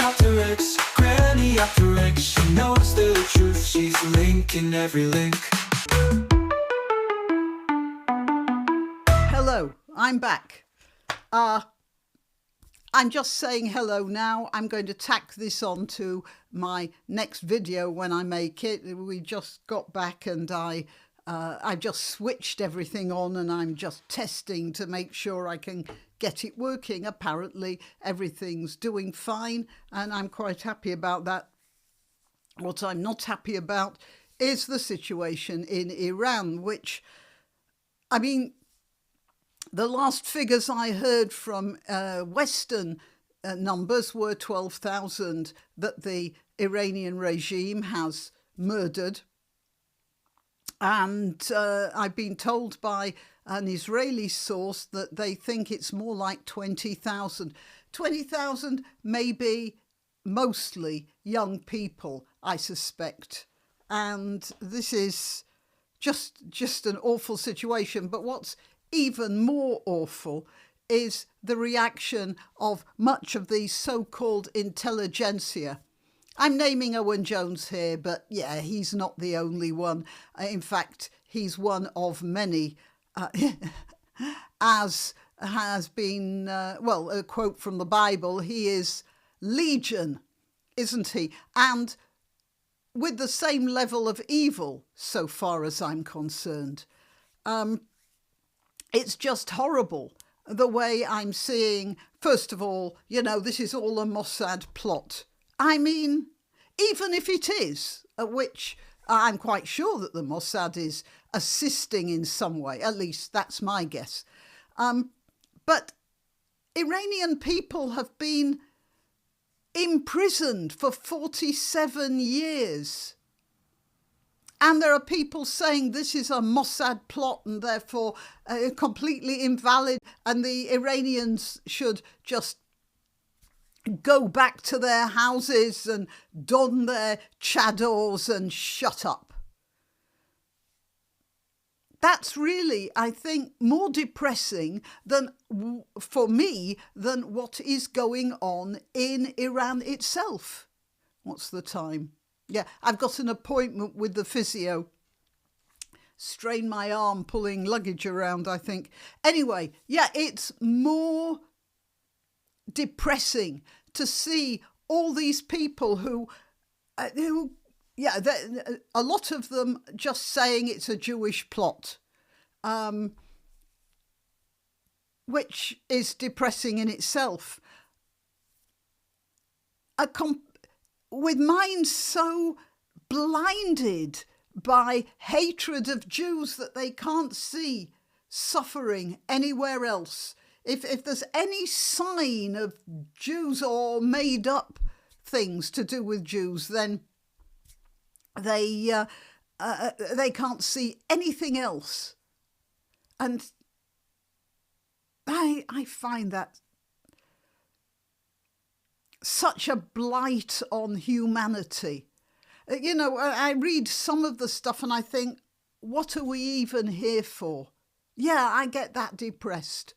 granniopteryx, granniopteryx. She knows the truth, she's linking every link. Hello, I'm back. I'm just saying hello now. I'm going to tack this on to my next video when I make it. We just got back and I've just switched everything on and I'm just testing to make sure I can get it working. Apparently everything's doing fine and I'm quite happy about that. What I'm not happy about is the situation in Iran, which, I mean, the last figures I heard from Western numbers were 12,000 that the Iranian regime has murdered. And I've been told by an Israeli source that they think it's more like 20,000. 20,000 maybe mostly young people, I suspect. And this is just an awful situation. But what's even more awful is the reaction of much of the so-called intelligentsia. I'm naming Owen Jones here, but yeah, he's not the only one. In fact, he's one of many, as has been, well, a quote from the Bible, he is legion, isn't he? And with the same level of evil, so far as I'm concerned. It's just horrible the way I'm seeing, first of all, you know, this is all a Mossad plot. I mean, even if it is, which I'm quite sure that the Mossad is assisting in some way, at least that's my guess. But Iranian people have been imprisoned for 47 years. And there are people saying this is a Mossad plot and therefore completely invalid, and the Iranians should just go back to their houses and don their chadors and shut up. That's really, I think, more depressing for me than what is going on in Iran itself. What's the time? Yeah, I've got an appointment with the physio. Strained my arm pulling luggage around, I think. Anyway, yeah, it's more depressing to see all these people who yeah, a lot of them just saying it's a Jewish plot, which is depressing in itself. With minds so blinded by hatred of Jews that they can't see suffering anywhere else. If there's any sign of Jews or made up things to do with Jews, then they can't see anything else. And I find that such a blight on humanity. You know, I read some of the stuff and I think, what are we even here for? Yeah, I get that depressed.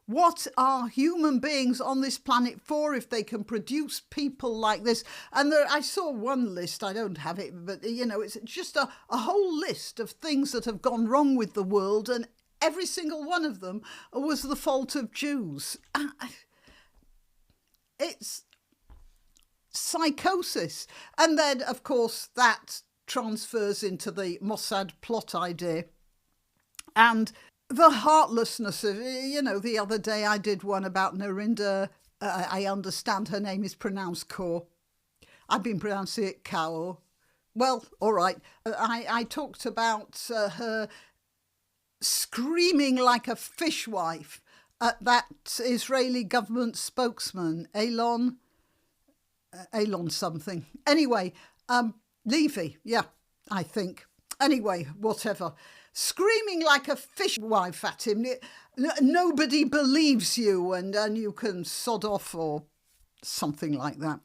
What are human beings on this planet for if they can produce people like this? And I saw one list, I don't have it, but, you know, it's just a whole list of things that have gone wrong with the world, and every single one of them was the fault of Jews. It's psychosis. And then, of course, that transfers into the Mossad plot idea. And the heartlessness of, you know, the other day I did one about Narinda. I understand her name is pronounced Kaur. I've been pronouncing it Kaur. Well, all right. I talked about her screaming like a fishwife at that Israeli government spokesman, Elon something. Anyway, Levy, yeah, I think. Anyway, whatever. Screaming like a fishwife at him. Nobody believes you and you can sod off or something like that.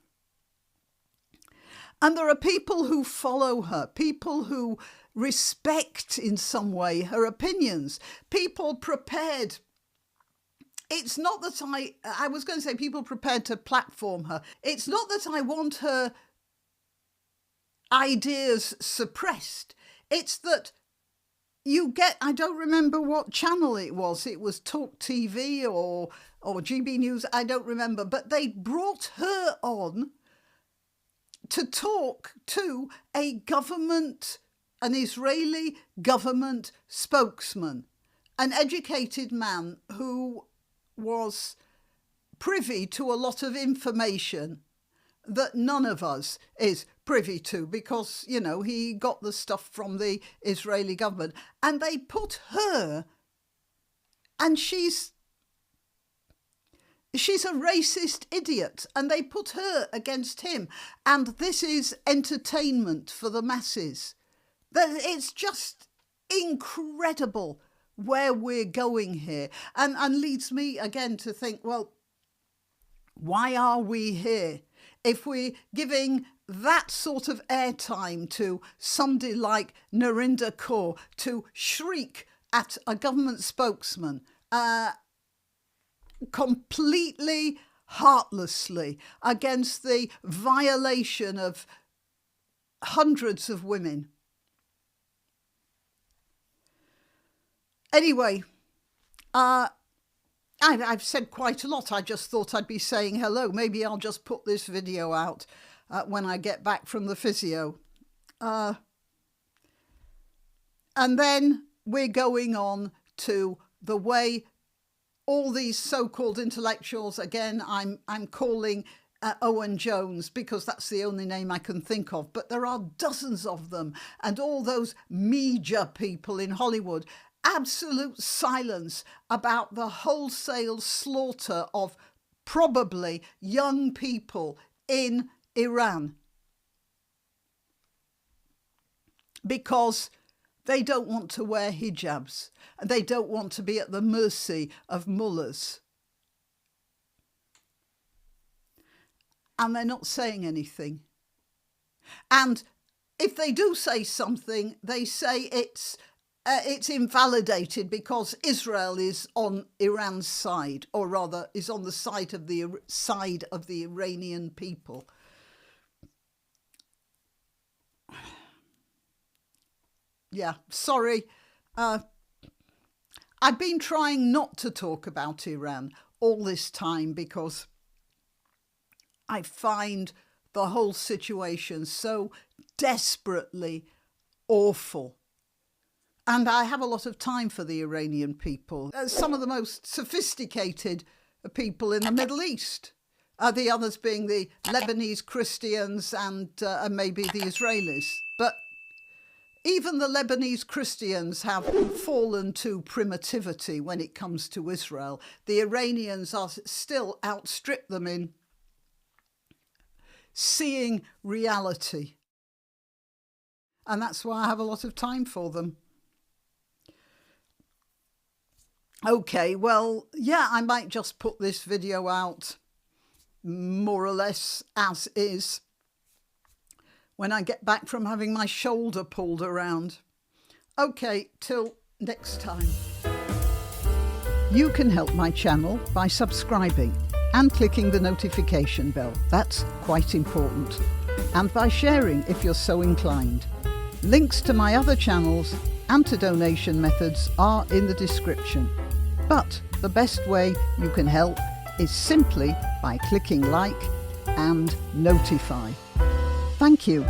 And there are people who follow her, people who respect in some way her opinions, people prepared it's not that I was going to say people prepared to platform her. It's not that I want her ideas suppressed. It's that you get, I don't remember what channel it was Talk TV or GB News, I don't remember, but they brought her on to talk to an Israeli government spokesman, an educated man who was privy to a lot of information that none of us is privy to, because, you know, he got the stuff from the Israeli government. And they put her, and she's a racist idiot, and they put her against him. And this is entertainment for the masses. It's just incredible where we're going here, and leads me again to think, well, why are we here? If we're giving that sort of airtime to somebody like Narendra Kaur to shriek at a government spokesman completely heartlessly against the violation of hundreds of women. Anyway, I've said quite a lot. I just thought I'd be saying hello. Maybe I'll just put this video out when I get back from the physio. And then we're going on to the way all these so-called intellectuals, again, I'm calling Owen Jones because that's the only name I can think of, but there are dozens of them, and all those media people in Hollywood. Absolute silence about the wholesale slaughter of probably young people in Iran because they don't want to wear hijabs and they don't want to be at the mercy of mullahs. And they're not saying anything. And if they do say something, they say it's invalidated because Israel is on Iran's side, or rather is on the side of the Iranian people. Yeah, sorry. I've been trying not to talk about Iran all this time because I find the whole situation so desperately awful. And I have a lot of time for the Iranian people. Some of the most sophisticated people in the Middle East. The others being the Lebanese Christians and maybe the Israelis. But even the Lebanese Christians have fallen to primitivity when it comes to Israel. The Iranians are still outstrip them in seeing reality. And that's why I have a lot of time for them. Okay, well, yeah, I might just put this video out more or less as is when I get back from having my shoulder pulled around. Okay, till next time. You can help my channel by subscribing and clicking the notification bell. That's quite important. And by sharing if you're so inclined. Links to my other channels and to donation methods are in the description. But the best way you can help is simply by clicking like and notify. Thank you.